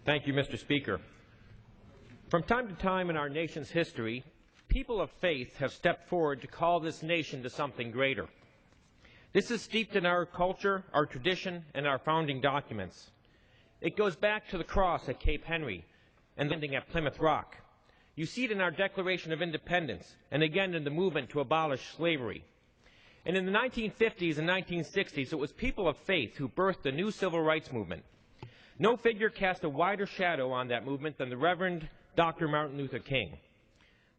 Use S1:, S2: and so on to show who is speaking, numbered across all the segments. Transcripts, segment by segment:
S1: Thank you, Mr. Speaker. From time to time in our nation's history, people of faith have stepped forward to call this nation to something greater. This is steeped in our culture, our tradition, and our founding documents. It goes back to the cross at Cape Henry and the landing at Plymouth Rock. You see it in our Declaration of Independence and again in the movement to abolish slavery. And in the 1950s and 1960s, it was people of faith who birthed the new civil rights movement. No figure cast a wider shadow on that movement than the Reverend Dr. Martin Luther King.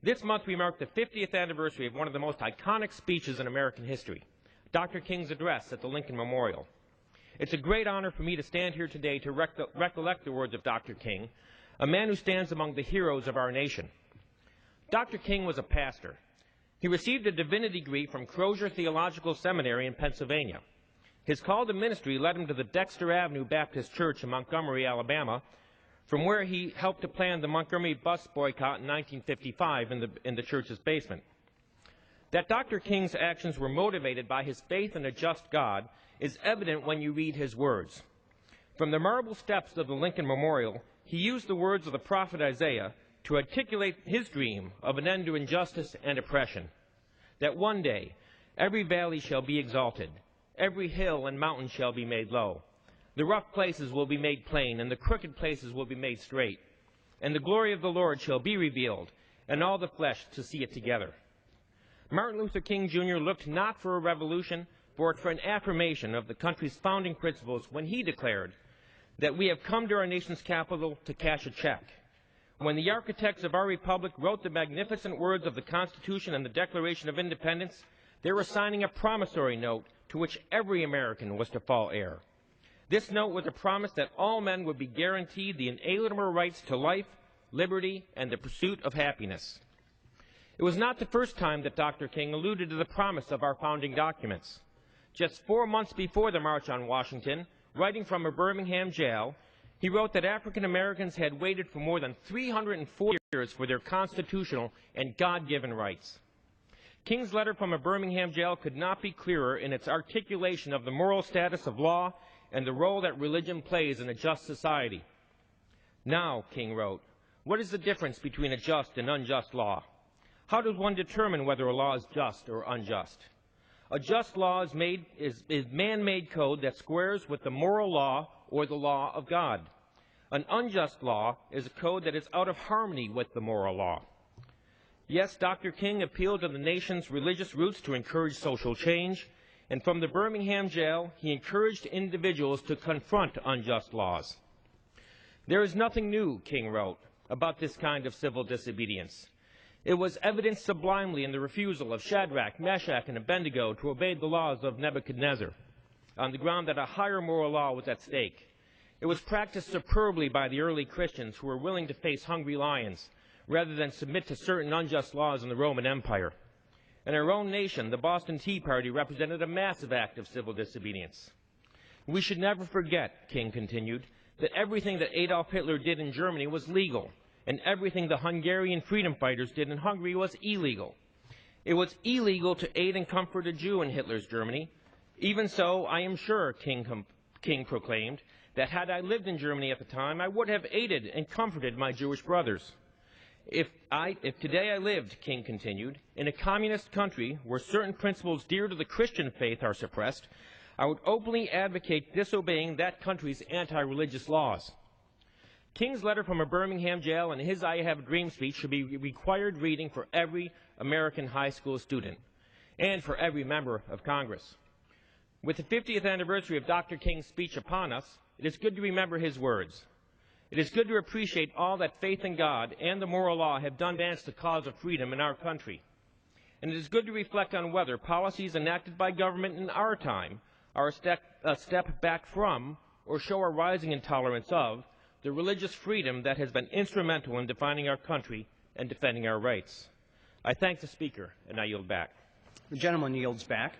S1: This month we mark the 50th anniversary of one of the most iconic speeches in American history, Dr. King's address at the Lincoln Memorial. It's a great honor for me to stand here today to recollect the words of Dr. King, a man who stands among the heroes of our nation. Dr. King was a pastor. He received a divinity degree from Crozier Theological Seminary in Pennsylvania. His call to ministry led him to the Dexter Avenue Baptist Church in Montgomery, Alabama, from where he helped to plan the Montgomery bus boycott in 1955 in the church's basement. That Dr. King's actions were motivated by his faith in a just God is evident when you read his words. From the marble steps of the Lincoln Memorial, he used the words of the prophet Isaiah to articulate his dream of an end to injustice and oppression, that one day every valley shall be exalted, every hill and mountain shall be made low. The rough places will be made plain, and the crooked places will be made straight. And the glory of the Lord shall be revealed, and all the flesh to see it together. Martin Luther King, Jr. looked not for a revolution, but for an affirmation of the country's founding principles when he declared that we have come to our nation's capital to cash a check. When the architects of our republic wrote the magnificent words of the Constitution and the Declaration of Independence, they were signing a promissory note to which every American was to fall heir. This note was a promise that all men would be guaranteed the inalienable rights to life, liberty, and the pursuit of happiness. It was not the first time that Dr. King alluded to the promise of our founding documents. Just 4 months before the March on Washington, writing from a Birmingham jail, he wrote that African Americans had waited for more than 340 years for their constitutional and God-given rights. King's letter from a Birmingham jail could not be clearer in its articulation of the moral status of law and the role that religion plays in a just society. Now, King wrote, what is the difference between a just and unjust law? How does one determine whether a law is just or unjust? A just law is man-made code that squares with the moral law or the law of God. An unjust law is a code that is out of harmony with the moral law. Yes, Dr. King appealed to the nation's religious roots to encourage social change, and from the Birmingham jail, he encouraged individuals to confront unjust laws. There is nothing new, King wrote, about this kind of civil disobedience. It was evidenced sublimely in the refusal of Shadrach, Meshach, and Abednego to obey the laws of Nebuchadnezzar, on the ground that a higher moral law was at stake. It was practiced superbly by the early Christians who were willing to face hungry lions, rather than submit to certain unjust laws in the Roman Empire. In our own nation, the Boston Tea Party represented a massive act of civil disobedience. We should never forget, King continued, that everything that Adolf Hitler did in Germany was legal, and everything the Hungarian freedom fighters did in Hungary was illegal. It was illegal to aid and comfort a Jew in Hitler's Germany. Even so, I am sure, King proclaimed, that had I lived in Germany at the time, I would have aided and comforted my Jewish brothers. If today I lived, King continued, in a communist country where certain principles dear to the Christian faith are suppressed, I would openly advocate disobeying that country's anti-religious laws. King's letter from a Birmingham jail and his I Have a Dream speech should be required reading for every American high school student and for every member of Congress. With the 50th anniversary of Dr. King's speech upon us, it is good to remember his words. It is good to appreciate all that faith in God and the moral law have done to advance the cause of freedom in our country. And it is good to reflect on whether policies enacted by government in our time are a step back from or show a rising intolerance of the religious freedom that has been instrumental in defining our country and defending our rights. I thank the Speaker, and I yield back.
S2: The gentleman yields back.